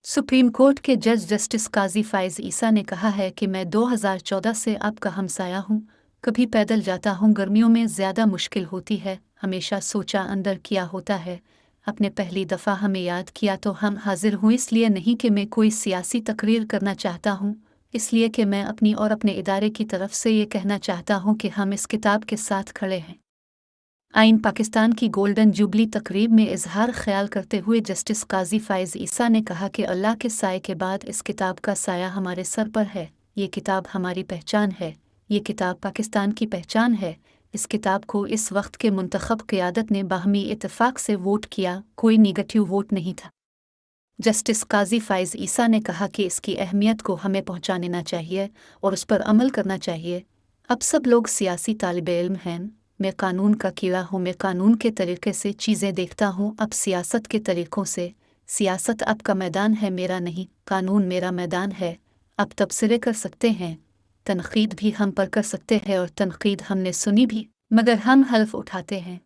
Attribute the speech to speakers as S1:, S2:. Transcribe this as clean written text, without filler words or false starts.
S1: Supreme court के जज justice काजी फाइज ईसा ने कहा है कि मैं 2014 से आपका हमसाया हूँ। कभी पैदल जाता हूँ, गर्मियों में ज़्यादा मुश्किल होती है, हमेशा सोचा अंदर किया होता है। अपने पहली दफ़ा हमें याद किया तो हम हाजिर हूँ, इसलिए नहीं कि मैं कोई सियासी तकरीर करना चाहता हूँ, इसलिए कि मैं अपनी और अपने इदारे की तरफ से ये कहना चाहता हूँ कि हम इस किताब के साथ खड़े हैं। आइन पाकिस्तान की गोल्डन जुबली तकरीब में इजहार ख्याल करते हुए जस्टिस काजी फाइज ईसा ने कहा कि अल्लाह के साए के बाद इस किताब का साया हमारे सर पर है। ये किताब हमारी पहचान है, ये किताब पाकिस्तान की पहचान है। इस किताब को इस वक्त के मुंतखब क़यादत ने बाहमी इत्तेफाक से वोट किया, कोई निगेटिव वोट नहीं था। जस्टिस काजी फाइज ईसा ने कहा कि इसकी अहमियत को हमें पहुँचाना चाहिए और उस पर अमल करना चाहिए। अब सब लोग सियासी तालिबे इल्म हैं। मैं कानून का कीड़ा हूँ, मैं कानून के तरीके से चीज़ें देखता हूँ, अब सियासत के तरीक़ों से। सियासत आपका मैदान है, मेरा नहीं, कानून मेरा मैदान है। अब तबसरे कर सकते हैं, तनक़ीद भी हम पर कर सकते हैं और तनक़ीद हमने सुनी भी, मगर हम हल्फ उठाते हैं।